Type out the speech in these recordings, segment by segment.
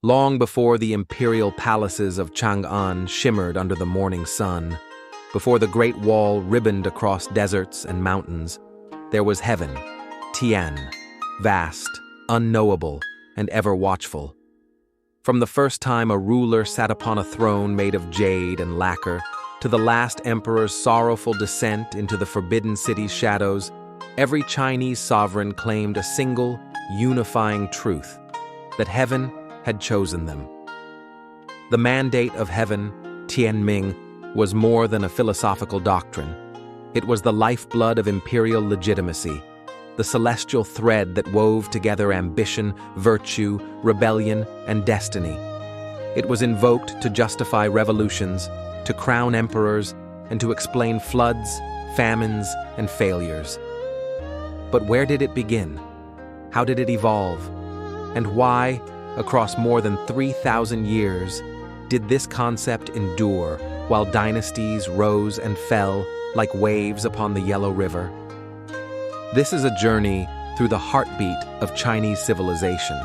long before the imperial palaces of Chang'an shimmered under the morning sun, before the Great Wall ribboned across deserts and mountains, there was heaven, Tian, vast, unknowable, and ever watchful. From the first time a ruler sat upon a throne made of jade and lacquer, to the last emperor's sorrowful descent into the forbidden city's shadows, every Chinese sovereign claimed a single, unifying truth, that heaven had chosen them. The mandate of heaven, Tianming, was more than a philosophical doctrine. It was the lifeblood of imperial legitimacy, the celestial thread that wove together ambition, virtue, rebellion, and destiny. It was invoked to justify revolutions, to crown emperors, and to explain floods, famines, and failures. But where did it begin? How did it evolve? And why, across more than 3,000 years, did this concept endure while dynasties rose and fell like waves upon the Yellow River? This is a journey through the heartbeat of Chinese civilization,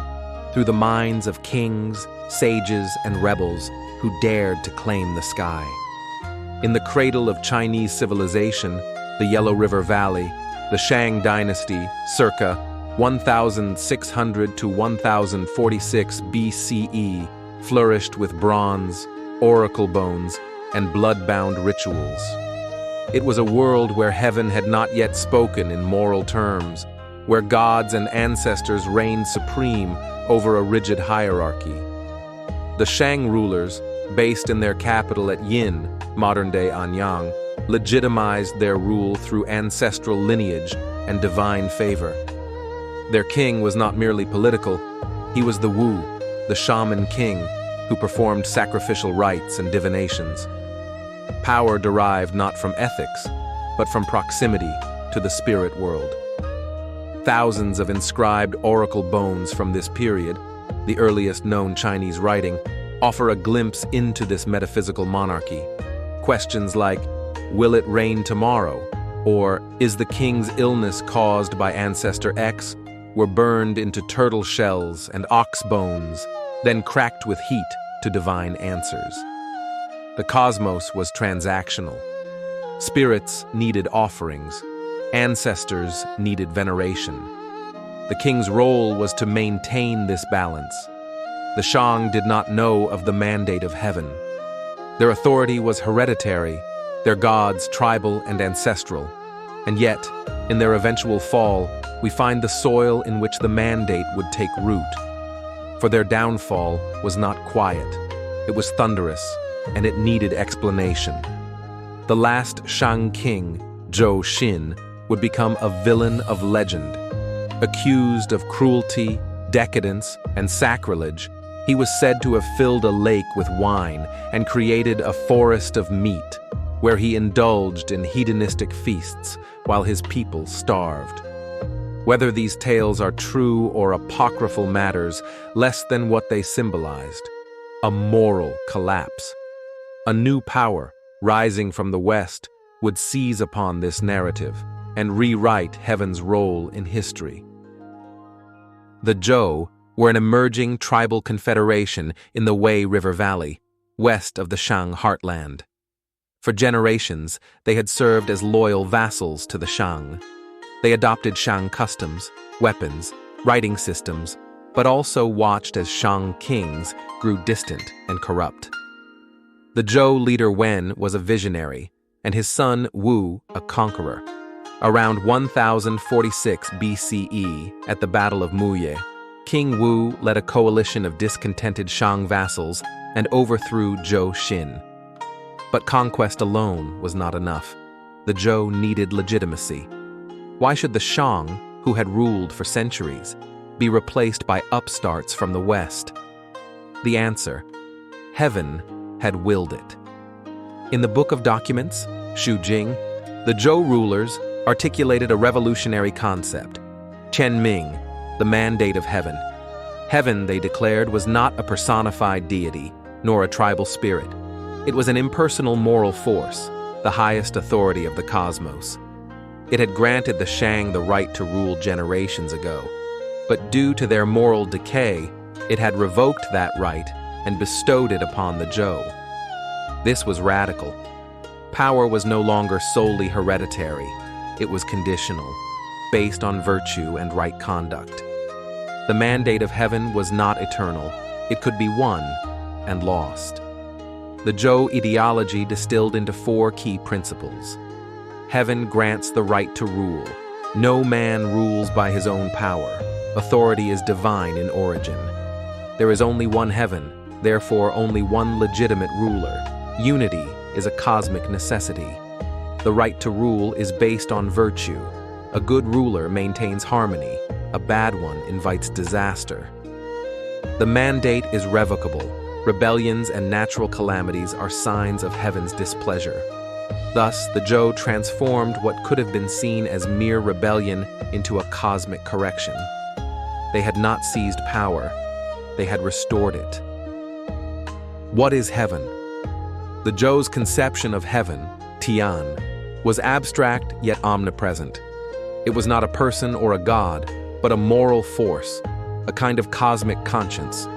through the minds of kings, sages, and rebels who dared to claim the sky. In the cradle of Chinese civilization, the Yellow River Valley, the Shang dynasty, circa 1600 to 1046 BCE, flourished with bronze, oracle bones, and blood-bound rituals. It was a world where heaven had not yet spoken in moral terms, where gods and ancestors reigned supreme over a rigid hierarchy. The Shang rulers, based in their capital at Yin, modern-day Anyang, legitimized their rule through ancestral lineage and divine favor. Their king was not merely political, he was the Wu, the shaman king, who performed sacrificial rites and divinations. Power derived not from ethics, but from proximity to the spirit world. Thousands of inscribed oracle bones from this period, the earliest known Chinese writing, offer a glimpse into this metaphysical monarchy. Questions like, will it rain tomorrow? Or, is the king's illness caused by ancestor X? Were burned into turtle shells and ox bones, then cracked with heat to divine answers. The cosmos was transactional. Spirits needed offerings. Ancestors needed veneration. The king's role was to maintain this balance. The Shang did not know of the mandate of heaven. Their authority was hereditary, their gods tribal and ancestral. And yet, in their eventual fall, we find the soil in which the mandate would take root. For their downfall was not quiet. It was thunderous, and it needed explanation. The last Shang king, Zhou, would become a villain of legend. Accused of cruelty, decadence, and sacrilege, he was said to have filled a lake with wine and created a forest of meat, where he indulged in hedonistic feasts while his people starved. Whether these tales are true or apocryphal matters less than what they symbolized: a moral collapse. A new power, rising from the West, would seize upon this narrative and rewrite heaven's role in history. The Zhou were an emerging tribal confederation in the Wei River Valley, west of the Shang heartland. For generations, they had served as loyal vassals to the Shang. They adopted Shang customs, weapons, writing systems, but also watched as Shang kings grew distant and corrupt. The Zhou leader Wen was a visionary, and his son Wu a conqueror. Around 1046 BCE, at the Battle of Muye, King Wu led a coalition of discontented Shang vassals and overthrew Zhou Xin. But conquest alone was not enough. The Zhou needed legitimacy. Why should the Shang, who had ruled for centuries, be replaced by upstarts from the West? The answer: heaven had willed it. In the Book of Documents, Shu Jing, the Zhou rulers articulated a revolutionary concept: Tianming, the mandate of heaven. Heaven, they declared, was not a personified deity, nor a tribal spirit. It was an impersonal moral force, the highest authority of the cosmos. It had granted the Shang the right to rule generations ago, but due to their moral decay, It had revoked that right and bestowed it upon the Zhou. This was radical. Power was no longer solely hereditary. It was conditional, based on virtue and right conduct. The mandate of heaven was not eternal. It could be won and lost. The Zhou ideology distilled into 4 key principles. Heaven grants the right to rule. No man rules by his own power. Authority is divine in origin. There is only one heaven, therefore only one legitimate ruler. Unity is a cosmic necessity. The right to rule is based on virtue. A good ruler maintains harmony. A bad one invites disaster. The mandate is revocable. Rebellions and natural calamities are signs of heaven's displeasure. Thus, the Zhou transformed what could have been seen as mere rebellion into a cosmic correction. They had not seized power. They had restored it. What is heaven? The Zhou's conception of heaven, Tian, was abstract yet omnipresent. It was not a person or a god, but a moral force, a kind of cosmic conscience.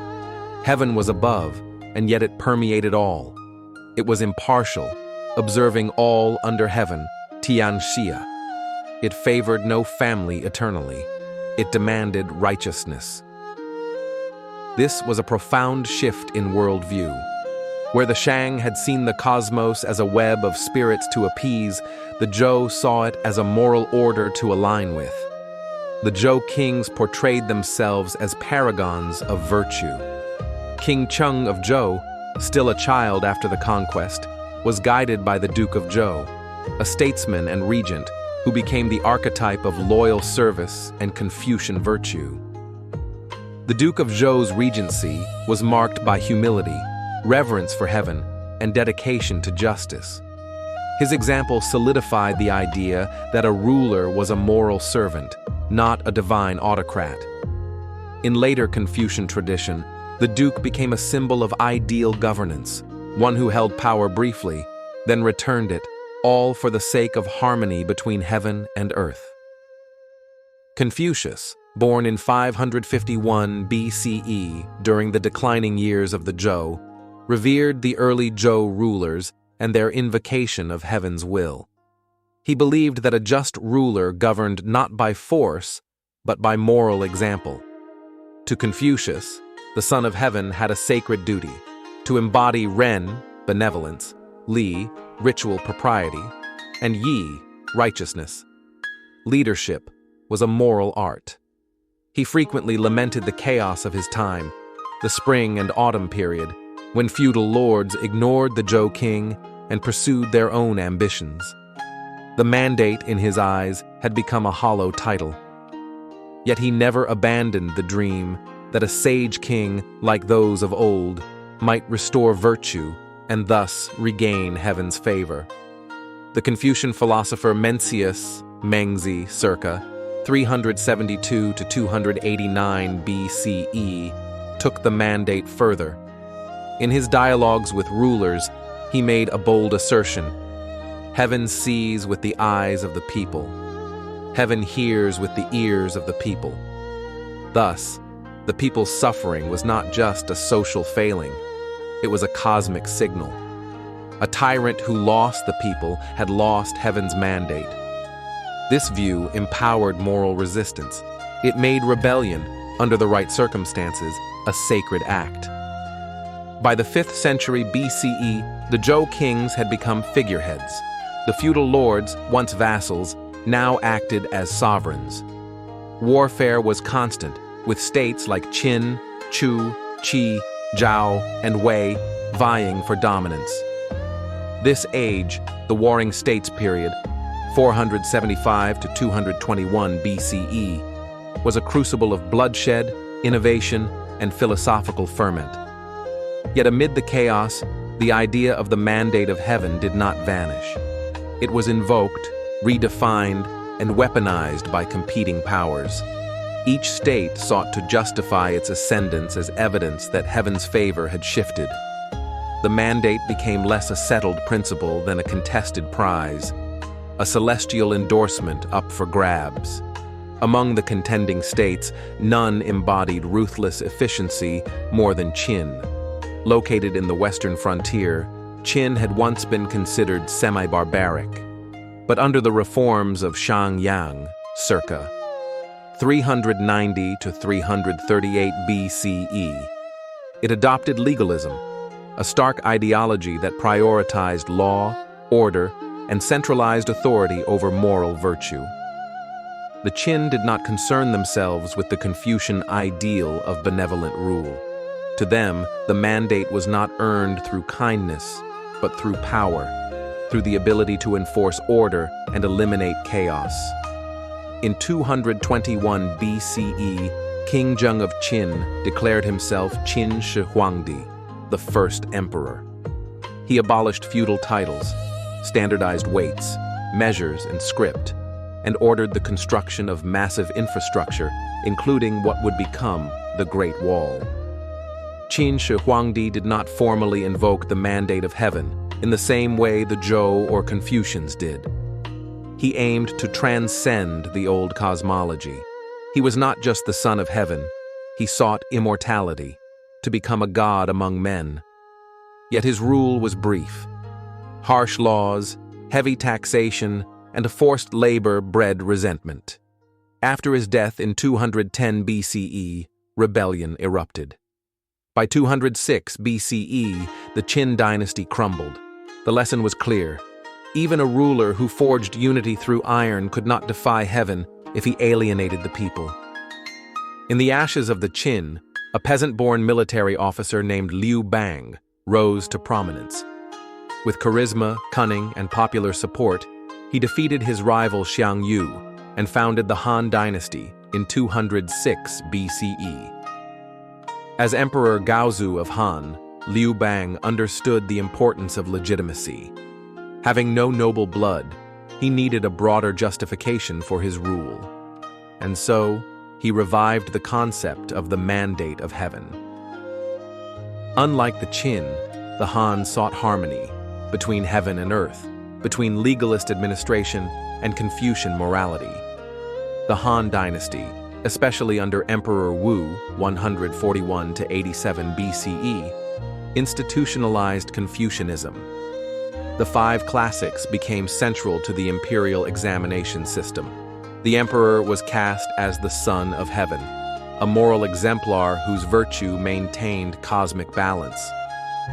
Heaven was above, and yet it permeated all. It was impartial, observing all under heaven, Tian Xia. It favored no family eternally. It demanded righteousness. This was a profound shift in worldview. Where the Shang had seen the cosmos as a web of spirits to appease, the Zhou saw it as a moral order to align with. The Zhou kings portrayed themselves as paragons of virtue. King Shang of Zhou, still a child after the conquest, was guided by the Duke of Zhou, a statesman and regent who became the archetype of loyal service and Confucian virtue. The Duke of Zhou's regency was marked by humility, reverence for heaven, and dedication to justice. His example solidified the idea that a ruler was a moral servant, not a divine autocrat. In later Confucian tradition, the Duke became a symbol of ideal governance, one who held power briefly, then returned it, all for the sake of harmony between heaven and earth. Confucius, born in 551 BCE during the declining years of the Zhou, revered the early Zhou rulers and their invocation of heaven's will. He believed that a just ruler governed not by force, but by moral example. To Confucius, the Son of Heaven had a sacred duty to embody Ren, benevolence, Li, ritual propriety, and Yi, righteousness. Leadership was a moral art. He frequently lamented the chaos of his time, the spring and autumn period, when feudal lords ignored the Zhou king and pursued their own ambitions. The mandate, in his eyes, had become a hollow title. Yet he never abandoned the dream that a sage king, like those of old, might restore virtue and thus regain heaven's favor. The Confucian philosopher Mencius, Mengzi, circa 372 to 289 BCE, took the mandate further. In his dialogues with rulers, he made a bold assertion: heaven sees with the eyes of the people. Heaven hears with the ears of the people. Thus, the people's suffering was not just a social failing, it was a cosmic signal. A tyrant who lost the people had lost heaven's mandate. This view empowered moral resistance. It made rebellion, under the right circumstances, a sacred act. By the 5th century BCE, the Zhou kings had become figureheads. The feudal lords, once vassals, now acted as sovereigns. Warfare was constant, with states like Qin, Chu, Qi, Zhou, and Wei vying for dominance. This age, the Warring States period, 475 to 221 BCE, was a crucible of bloodshed, innovation, and philosophical ferment. Yet amid the chaos, the idea of the mandate of heaven did not vanish. It was invoked, redefined, and weaponized by competing powers. Each state sought to justify its ascendance as evidence that heaven's favor had shifted. The mandate became less a settled principle than a contested prize, a celestial endorsement up for grabs. Among the contending states, none embodied ruthless efficiency more than Qin. Located in the western frontier, Qin had once been considered semi-barbaric. But under the reforms of Shang circa 390 to 338 BCE, it adopted legalism, a stark ideology that prioritized law, order, and centralized authority over moral virtue. The Qin did not concern themselves with the Confucian ideal of benevolent rule. To them, the mandate was not earned through kindness, but through power, through the ability to enforce order and eliminate chaos. In 221 BCE, King Zhou of Qin declared himself Qin Shi Huangdi, the first emperor. He abolished feudal titles, standardized weights, measures, and script, and ordered the construction of massive infrastructure, including what would become the Great Wall. Qin Shi Huangdi did not formally invoke the mandate of heaven in the same way the Zhou or Confucians did. He aimed to transcend the old cosmology. He was not just the son of heaven, he sought immortality, to become a god among men. Yet his rule was brief. Harsh laws, heavy taxation, and forced labor bred resentment. After his death in 210 BCE, rebellion erupted. By 206 BCE, the Qin dynasty crumbled. The lesson was clear. Even a ruler who forged unity through iron could not defy heaven if he alienated the people. In the ashes of the Qin, a peasant-born military officer named Liu Bang rose to prominence. With charisma, cunning, and popular support, he defeated his rival Xiang Yu and founded the Han Dynasty in 206 BCE. As Emperor Gaozu of Han, Liu Bang understood the importance of legitimacy. Having no noble blood, he needed a broader justification for his rule. And so, he revived the concept of the mandate of heaven. Unlike the Qin, the Han sought harmony between heaven and earth, between legalist administration and Confucian morality. The Han Dynasty, especially under Emperor Wu 141 to 87 BCE, institutionalized Confucianism. The 5 classics became central to the imperial examination system. The emperor was cast as the son of heaven, a moral exemplar whose virtue maintained cosmic balance.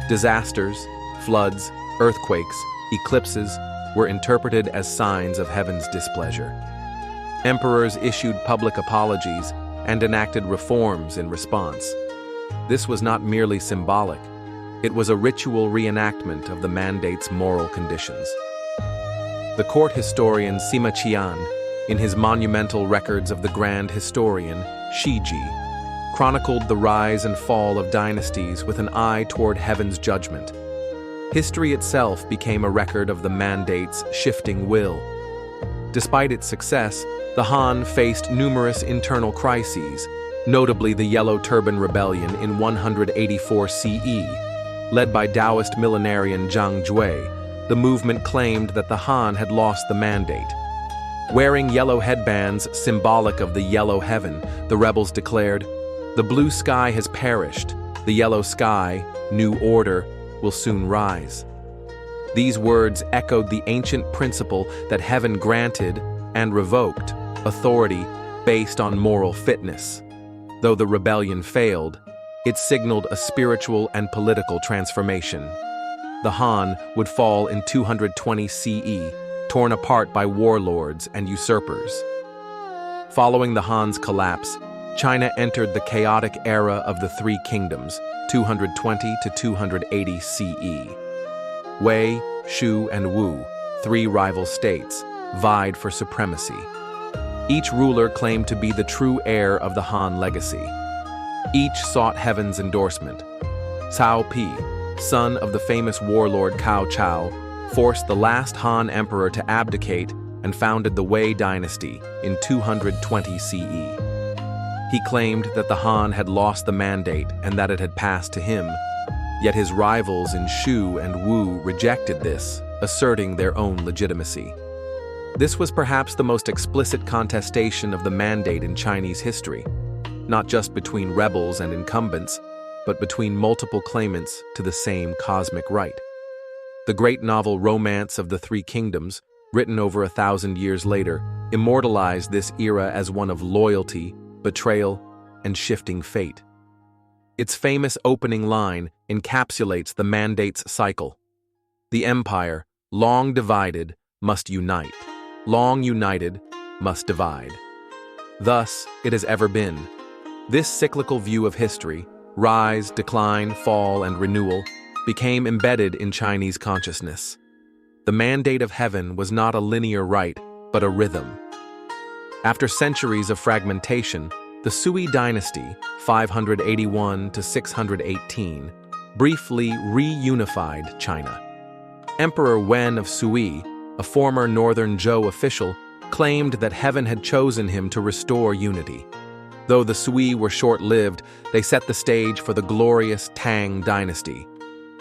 Disasters, floods, earthquakes, eclipses were interpreted as signs of heaven's displeasure. Emperors issued public apologies and enacted reforms in response. This was not merely symbolic. It was a ritual reenactment of the mandate's moral conditions. The court historian Sima Qian, in his monumental records of the Grand Historian, Shiji, chronicled the rise and fall of dynasties with an eye toward heaven's judgment. History itself became a record of the mandate's shifting will. Despite its success, the Han faced numerous internal crises, notably the Yellow Turban Rebellion in 184 CE. Led by Taoist millenarian Zhang Jue, the movement claimed that the Han had lost the mandate. Wearing yellow headbands symbolic of the yellow heaven, the rebels declared, "The blue sky has perished. The yellow sky, new order, will soon rise." These words echoed the ancient principle that heaven granted and revoked authority based on moral fitness. Though the rebellion failed, it signaled a spiritual and political transformation. The Han would fall in 220 CE, torn apart by warlords and usurpers. Following the Han's collapse, China entered the chaotic era of the Three Kingdoms, 220 to 280 CE. Wei, Shu, and Wu, 3 rival states, vied for supremacy. Each ruler claimed to be the true heir of the Han legacy. Each sought heaven's endorsement. Cao Pi, son of the famous warlord Cao Cao, forced the last Han emperor to abdicate and founded the Wei dynasty in 220 CE. He claimed that the Han had lost the mandate and that it had passed to him, yet his rivals in Shu and Wu rejected this, asserting their own legitimacy. This was perhaps the most explicit contestation of the mandate in Chinese history, not just between rebels and incumbents, but between multiple claimants to the same cosmic right. The great novel Romance of the Three Kingdoms, written over 1,000 years later, immortalized this era as one of loyalty, betrayal, and shifting fate. Its famous opening line encapsulates the mandate's cycle. The empire, long divided, must unite. Long united, must divide. Thus, it has ever been. This cyclical view of history, rise, decline, fall, and renewal, became embedded in Chinese consciousness. The mandate of heaven was not a linear rite, but a rhythm. After centuries of fragmentation, the Sui dynasty, 581 to 618, briefly reunified China. Emperor Wen of Sui, a former northern Zhou official, claimed that heaven had chosen him to restore unity. Though the Sui were short-lived, they set the stage for the glorious Tang dynasty.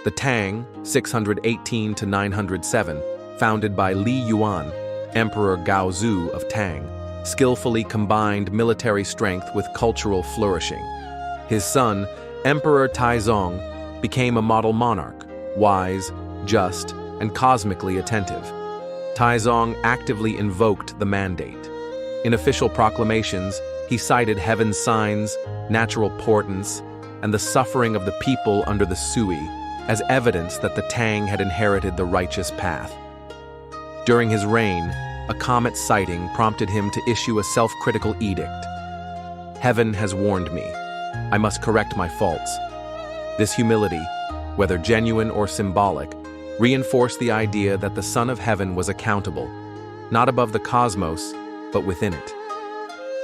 The Tang, 618 to 907, founded by Li Yuan, Emperor Gaozu of Tang, skillfully combined military strength with cultural flourishing. His son, Emperor Taizong, became a model monarch, wise, just, and cosmically attentive. Taizong actively invoked the mandate. In official proclamations, he cited heaven's signs, natural portents, and the suffering of the people under the Sui as evidence that the Tang had inherited the righteous path. During his reign, a comet sighting prompted him to issue a self-critical edict. Heaven has warned me. I must correct my faults. This humility, whether genuine or symbolic, reinforced the idea that the Son of Heaven was accountable, not above the cosmos, but within it.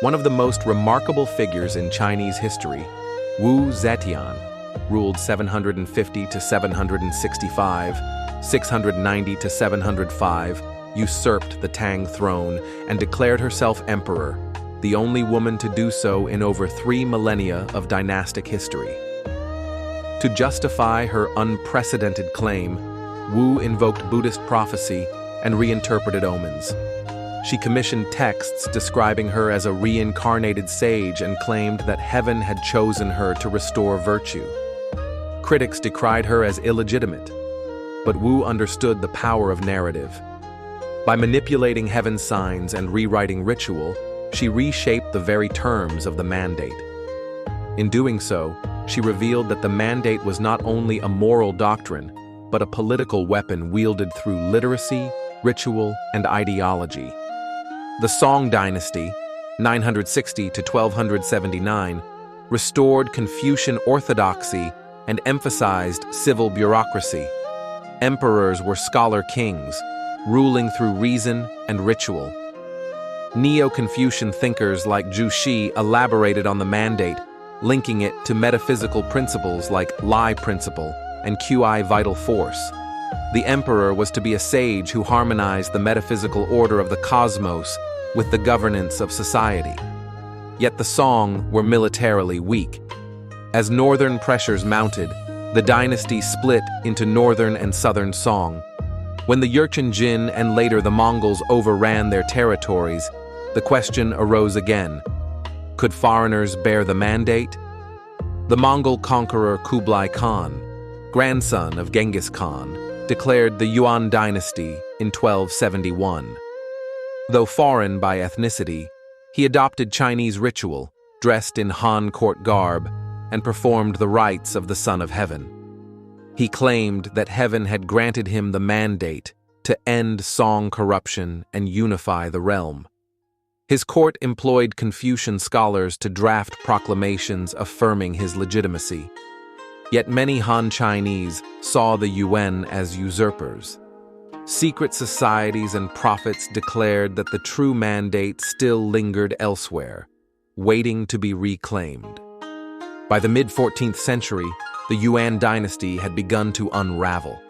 One of the most remarkable figures in Chinese history, Wu Zetian, ruled 750 to 765, 690 to 705, usurped the Tang throne and declared herself emperor, the only woman to do so in over 3 millennia of dynastic history. To justify her unprecedented claim, Wu invoked Buddhist prophecy and reinterpreted omens. She commissioned texts describing her as a reincarnated sage and claimed that heaven had chosen her to restore virtue. Critics decried her as illegitimate, but Wu understood the power of narrative. By manipulating heaven's signs and rewriting ritual, she reshaped the very terms of the mandate. In doing so, she revealed that the mandate was not only a moral doctrine, but a political weapon wielded through literacy, ritual, and ideology. The Song dynasty, 960 to 1279, restored Confucian orthodoxy and emphasized civil bureaucracy. Emperors were scholar kings, ruling through reason and ritual. Neo-Confucian thinkers like Zhu Xi elaborated on the mandate, linking it to metaphysical principles like Lie principle and Qi vital force. The emperor was to be a sage who harmonized the metaphysical order of the cosmos with the governance of society. Yet the Song were militarily weak. As northern pressures mounted, the dynasty split into northern and southern Song. When the Jurchen Jin and later the Mongols overran their territories, the question arose again: could foreigners bear the mandate? The Mongol conqueror Kublai Khan, grandson of Genghis Khan, declared the Yuan dynasty in 1271. Though foreign by ethnicity, he adopted Chinese ritual, dressed in Han court garb, and performed the rites of the Son of Heaven. He claimed that heaven had granted him the mandate to end Song corruption and unify the realm. His court employed Confucian scholars to draft proclamations affirming his legitimacy. Yet many Han Chinese saw the Yuan as usurpers. Secret societies and prophets declared that the true mandate still lingered elsewhere, waiting to be reclaimed. By the mid-14th century, the Yuan dynasty had begun to unravel.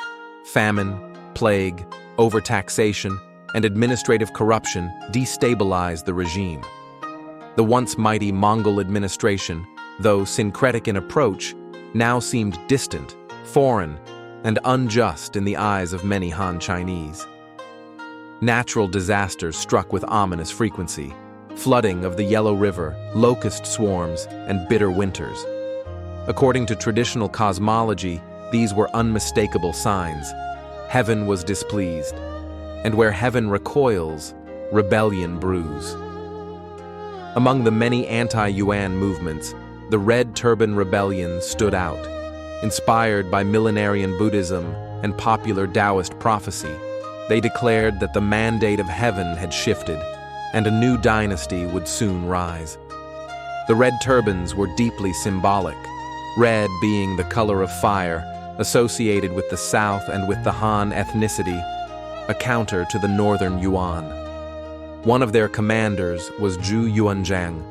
Famine, plague, overtaxation, and administrative corruption destabilized the regime. The once mighty Mongol administration, though syncretic in approach, now seemed distant, foreign, and unjust in the eyes of many Han Chinese. Natural disasters struck with ominous frequency: flooding of the Yellow River, locust swarms, and bitter winters. According to traditional cosmology, these were unmistakable signs. Heaven was displeased, and where heaven recoils, rebellion brews. Among the many anti-Yuan movements, the Red Turban Rebellion stood out. Inspired by millenarian Buddhism and popular Taoist prophecy, they declared that the mandate of heaven had shifted, and a new dynasty would soon rise. The red turbans were deeply symbolic, red being the color of fire, associated with the South and with the Han ethnicity, a counter to the northern Yuan. One of their commanders was Zhou Yuanzhang,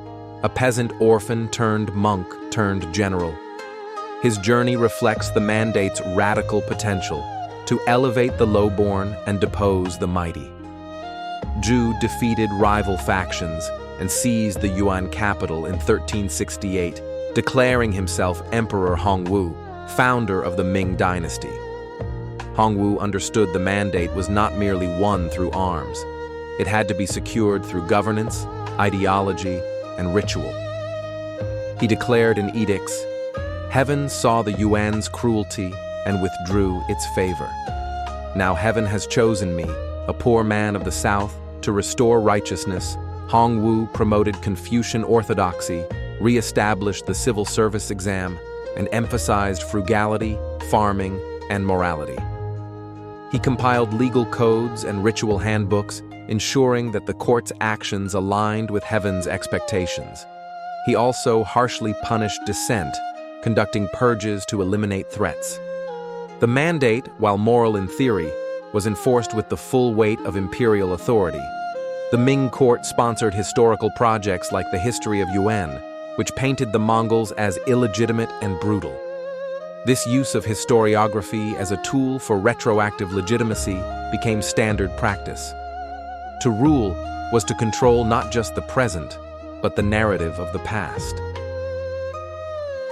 a peasant orphan turned monk turned general. His journey reflects the mandate's radical potential to elevate the lowborn and depose the mighty. Zhou defeated rival factions and seized the Yuan capital in 1368, declaring himself Emperor Hongwu, founder of the Ming dynasty. Hongwu understood the mandate was not merely won through arms. It had to be secured through governance, ideology, and ritual. He declared in edicts, "Heaven saw the Yuan's cruelty and withdrew its favor. Now heaven has chosen me, a poor man of the South, to restore righteousness." Hongwu promoted Confucian orthodoxy, re-established the civil service exam, and emphasized frugality, farming, and morality. He compiled legal codes and ritual handbooks, ensuring that the court's actions aligned with heaven's expectations. He also harshly punished dissent, conducting purges to eliminate threats. The mandate, while moral in theory, was enforced with the full weight of imperial authority. The Ming court sponsored historical projects like the History of Yuan, which painted the Mongols as illegitimate and brutal. This use of historiography as a tool for retroactive legitimacy became standard practice. To rule was to control not just the present, but the narrative of the past.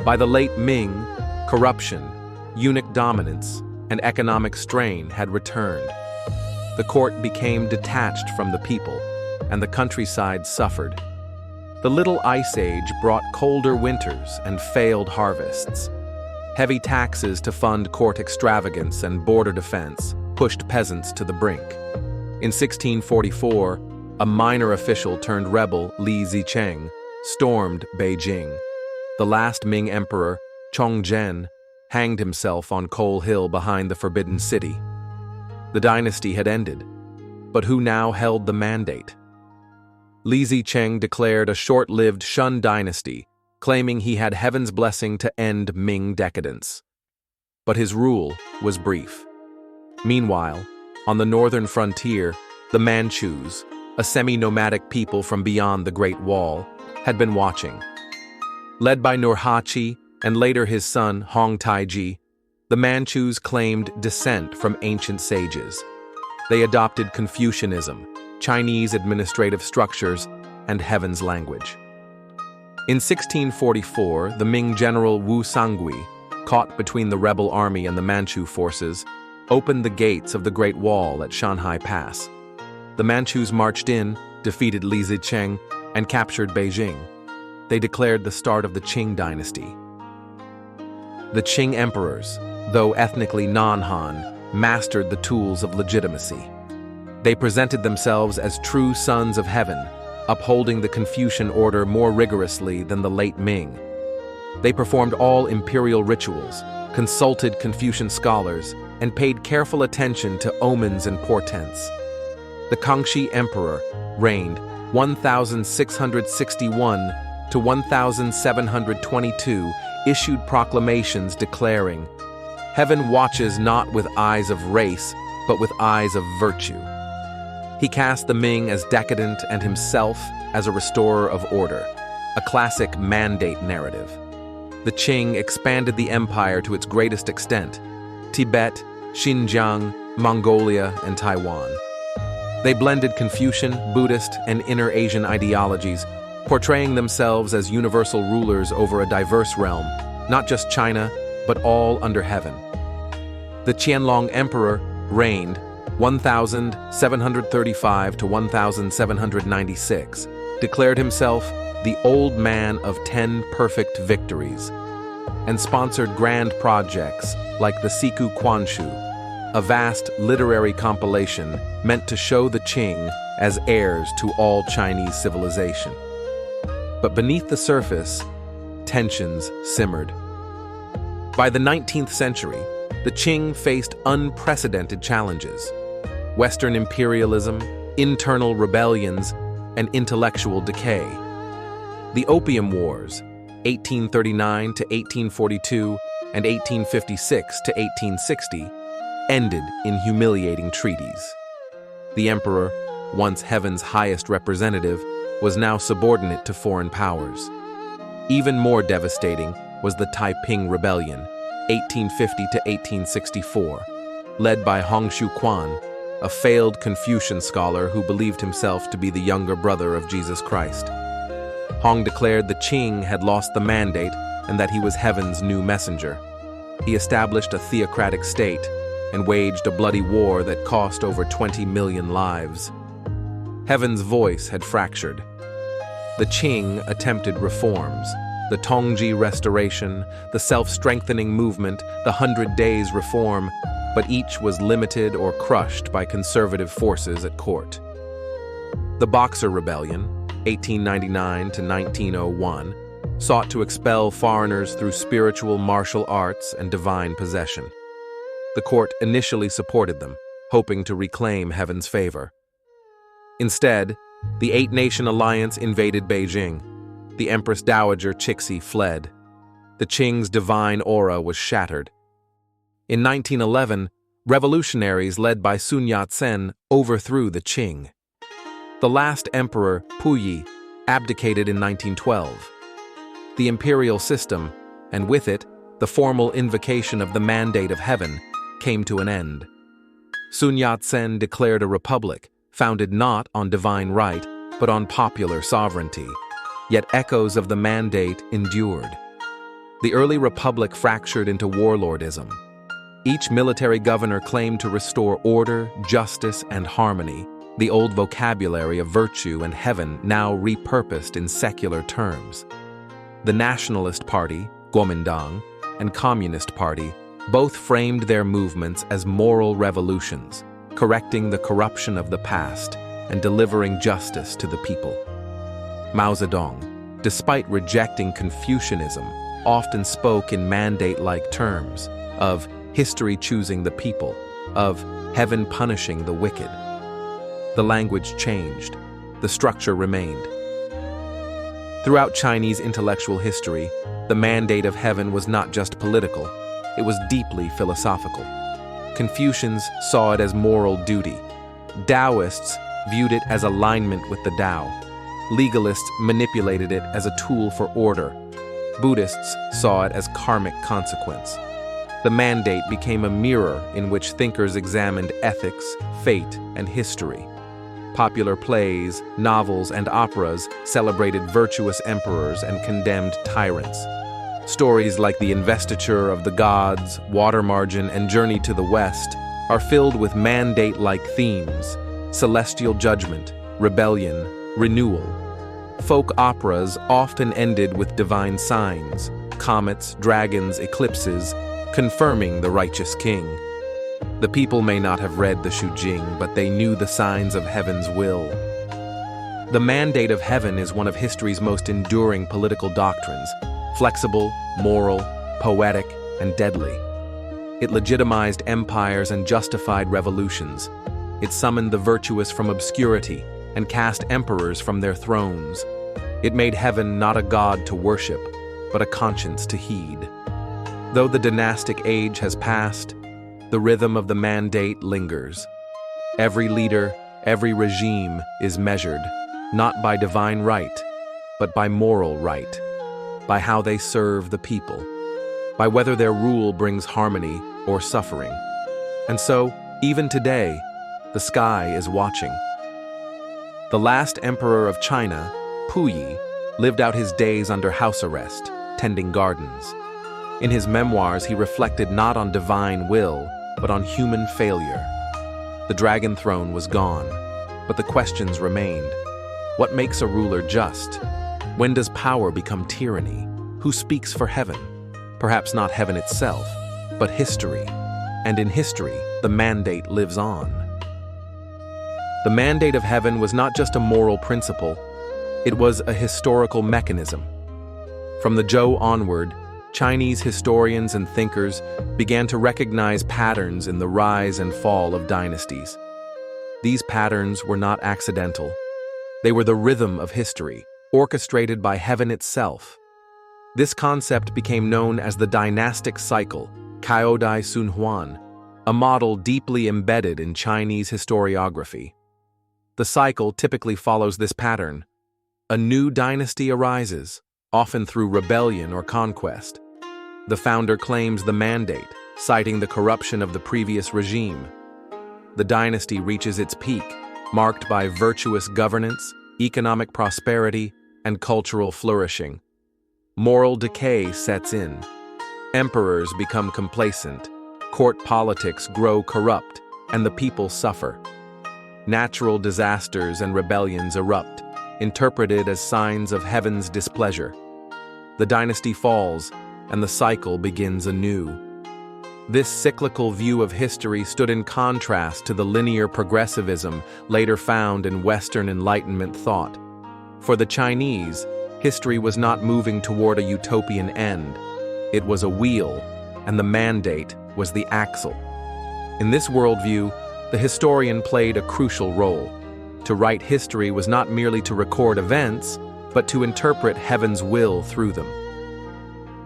By the late Ming, corruption, eunuch dominance, and economic strain had returned. The court became detached from the people, and the countryside suffered. The Little Ice Age brought colder winters and failed harvests. Heavy taxes to fund court extravagance and border defense pushed peasants to the brink. In 1644, a minor official turned rebel, Li Zicheng, stormed Beijing. The last Ming emperor, Chongzhen, hanged himself on Coal Hill behind the Forbidden City. The dynasty had ended, but who now held the mandate? Li Zicheng declared a short-lived Shun dynasty, claiming he had heaven's blessing to end Ming decadence. But his rule was brief. Meanwhile, on the northern frontier, the Manchus, a semi-nomadic people from beyond the Great Wall, had been watching. Led by Nurhaci and later his son Hong Taiji, the Manchus claimed descent from ancient sages. They adopted Confucianism, Chinese administrative structures, and heaven's language. In 1644, the Ming general Wu Sangui, caught between the rebel army and the Manchu forces, opened the gates of the Great Wall at Shanhai Pass. The Manchus marched in, defeated Li Zicheng, and captured Beijing. They declared the start of the Qing dynasty. The Qing emperors, though ethnically non-Han, mastered the tools of legitimacy. They presented themselves as true sons of heaven, upholding the Confucian order more rigorously than the late Ming. They performed all imperial rituals, consulted Confucian scholars, and paid careful attention to omens and portents. The Kangxi Emperor reigned 1661 to 1722, issued proclamations declaring, "Heaven watches not with eyes of race, but with eyes of virtue." He cast the Ming as decadent and himself as a restorer of order, a classic mandate narrative. The Qing expanded the empire to its greatest extent: Tibet, Xinjiang, Mongolia, and Taiwan. They blended Confucian, Buddhist, and Inner Asian ideologies, portraying themselves as universal rulers over a diverse realm, not just China, but all under heaven. The Qianlong Emperor reigned 1735 to 1796, declared himself the Old Man of 10 Perfect Victories, and sponsored grand projects like the Siku Quanshu, a vast literary compilation meant to show the Qing as heirs to all Chinese civilization. But beneath the surface, tensions simmered. By the 19th century, the Qing faced unprecedented challenges: Western imperialism, internal rebellions, and intellectual decay. The Opium Wars, 1839 to 1842 and 1856 to 1860, ended in humiliating treaties. The emperor, once heaven's highest representative, was now subordinate to foreign powers. Even more devastating was the Taiping Rebellion, 1850 to 1864, led by Hongshu Quan, a failed Confucian scholar who believed himself to be the younger brother of Jesus Christ. Hong declared the Qing had lost the mandate and that he was heaven's new messenger. He established a theocratic state and waged a bloody war that cost over 20 million lives. Heaven's voice had fractured. The Qing attempted reforms: the Tongji Restoration, the self-strengthening movement, the 100 Days Reform, but each was limited or crushed by conservative forces at court. The Boxer Rebellion, 1899 to 1901, sought to expel foreigners through spiritual martial arts and divine possession. The court initially supported them, hoping to reclaim heaven's favor. Instead, the Eight-Nation Alliance invaded Beijing. The Empress Dowager Cixi fled. The Qing's divine aura was shattered. In 1911, revolutionaries led by Sun Yat-sen overthrew the Qing. The last emperor, Puyi, abdicated in 1912. The imperial system, and with it, the formal invocation of the mandate of heaven, came to an end. Sun Yat-sen declared a republic, founded not on divine right, but on popular sovereignty. Yet echoes of the mandate endured. The early republic fractured into warlordism. Each military governor claimed to restore order, justice, and harmony, the old vocabulary of virtue and heaven now repurposed in secular terms. The Nationalist Party, Kuomintang, and Communist Party both framed their movements as moral revolutions, correcting the corruption of the past and delivering justice to the people. Mao Zedong, despite rejecting Confucianism, often spoke in mandate-like terms of history choosing the people, of heaven punishing the wicked. The language changed, the structure remained. Throughout Chinese intellectual history, the mandate of heaven was not just political, it was deeply philosophical. Confucians saw it as moral duty. Taoists viewed it as alignment with the Tao. Legalists manipulated it as a tool for order. Buddhists saw it as karmic consequence. The mandate became a mirror in which thinkers examined ethics, fate, and history. Popular plays, novels, and operas celebrated virtuous emperors and condemned tyrants. Stories like The Investiture of the Gods, Water Margin, and Journey to the West are filled with mandate-like themes: celestial judgment, rebellion, renewal. Folk operas often ended with divine signs, comets, dragons, eclipses, confirming the righteous king. The people may not have read the Shujing, but they knew the signs of heaven's will. The mandate of heaven is one of history's most enduring political doctrines, flexible, moral, poetic, and deadly. It legitimized empires and justified revolutions. It summoned the virtuous from obscurity and cast emperors from their thrones. It made heaven not a god to worship, but a conscience to heed. Though the dynastic age has passed, the rhythm of the mandate lingers. Every leader, every regime is measured, not by divine right, but by moral right, by how they serve the people, by whether their rule brings harmony or suffering. And so, even today, the sky is watching. The last emperor of China, Puyi, lived out his days under house arrest, tending gardens. In his memoirs, he reflected not on divine will, but on human failure. The dragon throne was gone, but the questions remained. What makes a ruler just? When does power become tyranny? Who speaks for heaven? Perhaps not heaven itself, but history. And in history, the mandate lives on. The mandate of heaven was not just a moral principle, it was a historical mechanism. From the Zhou onward, Chinese historians and thinkers began to recognize patterns in the rise and fall of dynasties. These patterns were not accidental. They were the rhythm of history, orchestrated by heaven itself. This concept became known as the dynastic cycle, Caodai Sunhuan, a model deeply embedded in Chinese historiography. The cycle typically follows this pattern. A new dynasty arises, often through rebellion or conquest. The founder claims the mandate, citing the corruption of the previous regime. The dynasty reaches its peak, marked by virtuous governance, economic prosperity, and cultural flourishing. Moral decay sets in. Emperors become complacent, court politics grow corrupt, and the people suffer. Natural disasters and rebellions erupt, interpreted as signs of heaven's displeasure. The dynasty falls, and the cycle begins anew. This cyclical view of history stood in contrast to the linear progressivism later found in Western Enlightenment thought. For the Chinese, history was not moving toward a utopian end. It was a wheel, and the mandate was the axle. In this worldview, the historian played a crucial role. To write history was not merely to record events, but to interpret heaven's will through them.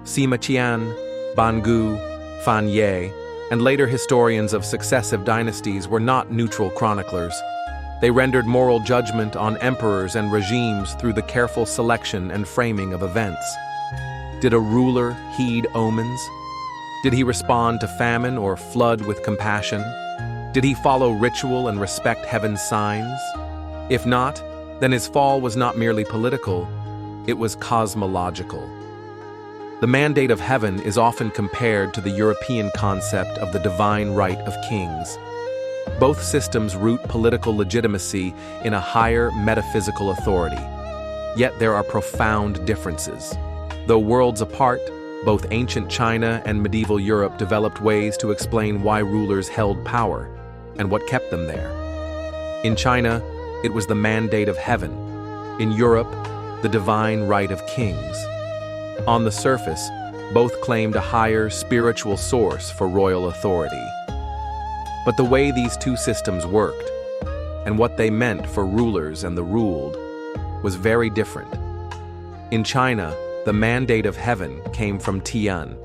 Sima Qian, Bangu, Fan Ye, and later historians of successive dynasties were not neutral chroniclers. They rendered moral judgment on emperors and regimes through the careful selection and framing of events. Did a ruler heed omens? Did he respond to famine or flood with compassion? Did he follow ritual and respect heaven's signs? If not, then his fall was not merely political, it was cosmological. The mandate of heaven is often compared to the European concept of the divine right of kings. Both systems root political legitimacy in a higher metaphysical authority. Yet there are profound differences. Though worlds apart, both ancient China and medieval Europe developed ways to explain why rulers held power and what kept them there. In China, it was the mandate of heaven. In Europe, the divine right of kings. On the surface, both claimed a higher spiritual source for royal authority. But the way these two systems worked, and what they meant for rulers and the ruled, was very different. In China, the mandate of heaven came from Tian,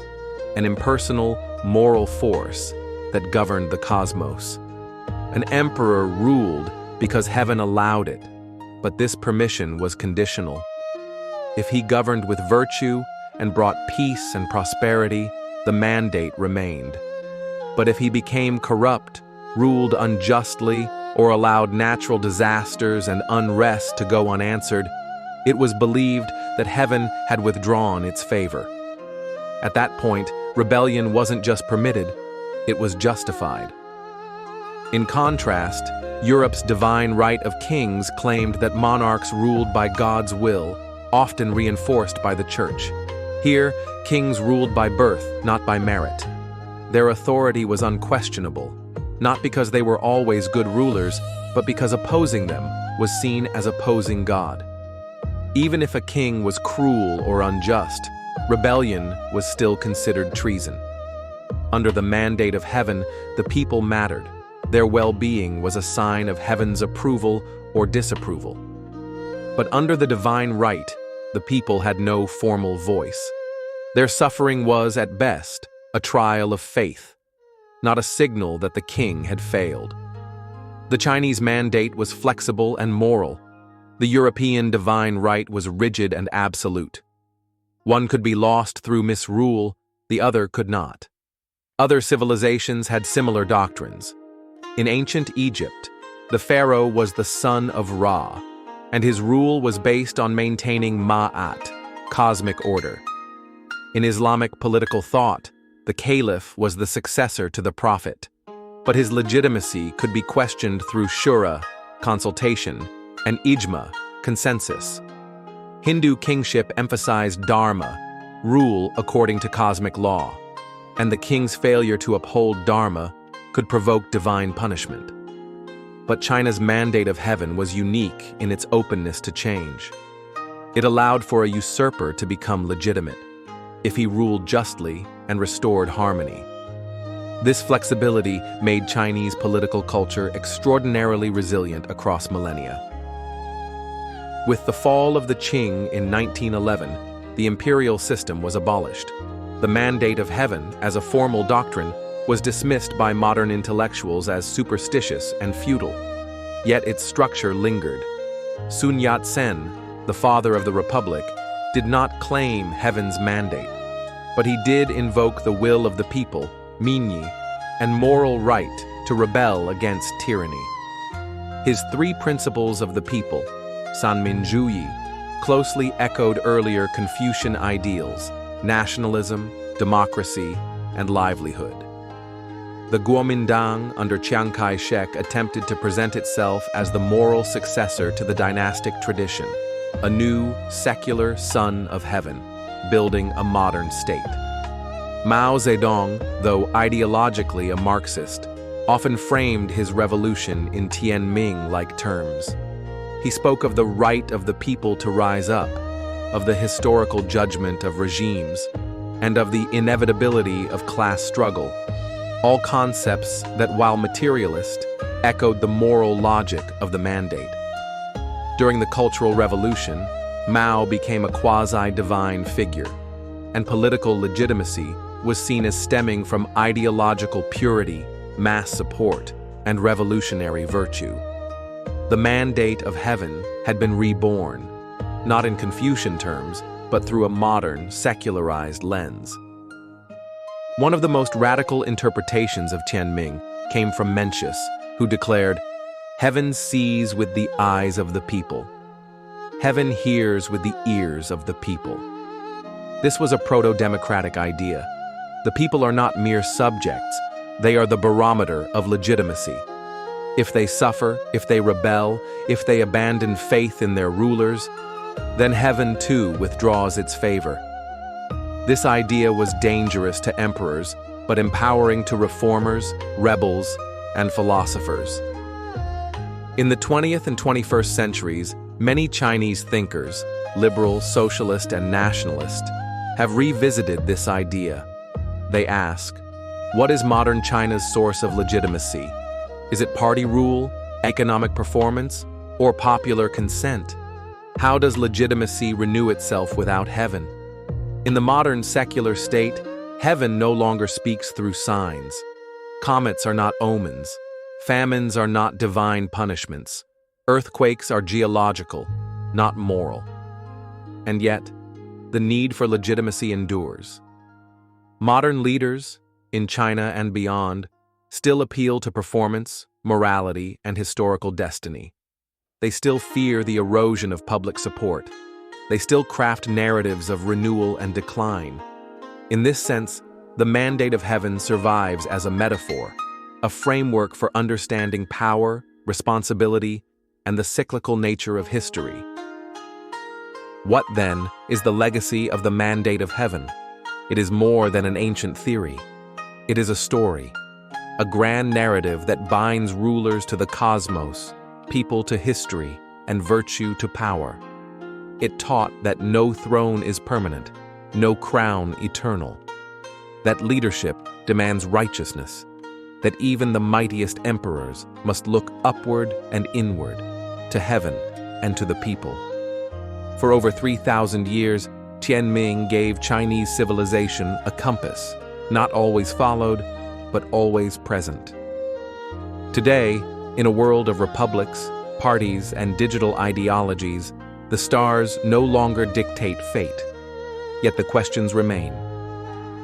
an impersonal, moral force that governed the cosmos. An emperor ruled because heaven allowed it, but this permission was conditional. If he governed with virtue and brought peace and prosperity, the mandate remained. But if he became corrupt, ruled unjustly, or allowed natural disasters and unrest to go unanswered, it was believed that heaven had withdrawn its favor. At that point, rebellion wasn't just permitted, it was justified. In contrast, Europe's divine right of kings claimed that monarchs ruled by God's will, often reinforced by the church. Here, kings ruled by birth, not by merit. Their authority was unquestionable, not because they were always good rulers, but because opposing them was seen as opposing God. Even if a king was cruel or unjust, rebellion was still considered treason. Under the mandate of heaven, the people mattered. Their well-being was a sign of heaven's approval or disapproval. But under the divine right, the people had no formal voice. Their suffering was, at best, a trial of faith, not a signal that the king had failed. The Chinese mandate was flexible and moral. The European divine right was rigid and absolute. One could be lost through misrule, the other could not. Other civilizations had similar doctrines. In ancient Egypt, the pharaoh was the son of Ra, and his rule was based on maintaining Ma'at, cosmic order. In Islamic political thought, the caliph was the successor to the prophet. but his legitimacy could be questioned through shura, consultation, and ijma, consensus. Hindu kingship emphasized dharma, rule according to cosmic law, and the king's failure to uphold dharma could provoke divine punishment. But China's mandate of heaven was unique in its openness to change. It allowed for a usurper to become legitimate, if he ruled justly and restored harmony. This flexibility made Chinese political culture extraordinarily resilient across millennia. With the fall of the Qing in 1911, the imperial system was abolished. The mandate of heaven, as a formal doctrine, was dismissed by modern intellectuals as superstitious and feudal. Yet its structure lingered. Sun Yat-sen, the father of the Republic, did not claim heaven's mandate, but he did invoke the will of the people, Ming, and moral right to rebel against tyranny. His three principles of the people, Sanminjuyi, closely echoed earlier Confucian ideals: nationalism, democracy, and livelihood. The Kuomintang under Chiang Kai-shek attempted to present itself as the moral successor to the dynastic tradition, a new, secular son of heaven, building a modern state. Mao Zedong, though ideologically a Marxist, often framed his revolution in Tianming-like terms. He spoke of the right of the people to rise up, of the historical judgment of regimes, and of the inevitability of class struggle, all concepts that, while materialist, echoed the moral logic of the mandate. During the Cultural Revolution, Mao became a quasi-divine figure, and political legitimacy was seen as stemming from ideological purity, mass support, and revolutionary virtue. The mandate of heaven had been reborn, not in Confucian terms, but through a modern, secularized lens. One of the most radical interpretations of Tianming came from Mencius, who declared, "Heaven sees with the eyes of the people. Heaven hears with the ears of the people." This was a proto-democratic idea. The people are not mere subjects, they are the barometer of legitimacy. If they suffer, if they rebel, if they abandon faith in their rulers, then heaven too withdraws its favor. This idea was dangerous to emperors, but empowering to reformers, rebels, and philosophers. In the 20th and 21st centuries, many Chinese thinkers, liberal, socialist, and nationalist, have revisited this idea. They ask, what is modern China's source of legitimacy? Is it party rule, economic performance, or popular consent? How does legitimacy renew itself without heaven? In the modern secular state, heaven no longer speaks through signs. Comets are not omens. Famines are not divine punishments. Earthquakes are geological, not moral. And yet, the need for legitimacy endures. Modern leaders, in China and beyond, still appeal to performance, morality, and historical destiny. They still fear the erosion of public support. They still craft narratives of renewal and decline. In this sense, the mandate of heaven survives as a metaphor, a framework for understanding power, responsibility, and the cyclical nature of history. What, then, is the legacy of the mandate of heaven? It is more than an ancient theory. It is a story, a grand narrative that binds rulers to the cosmos, people to history, and virtue to power. It taught that no throne is permanent, no crown eternal, that leadership demands righteousness, that even the mightiest emperors must look upward and inward, to heaven and to the people. For over 3,000 years, Tianming gave Chinese civilization a compass, not always followed, but always present. Today, in a world of republics, parties, and digital ideologies, the stars no longer dictate fate. Yet the questions remain.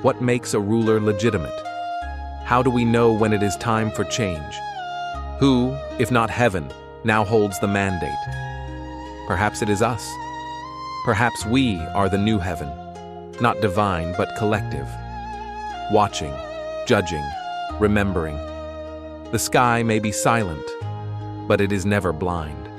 What makes a ruler legitimate? How do we know when it is time for change? Who, if not heaven, now holds the mandate? Perhaps it is us. Perhaps we are the new heaven, not divine but collective, watching, judging, remembering, The sky may be silent, but it is never blind.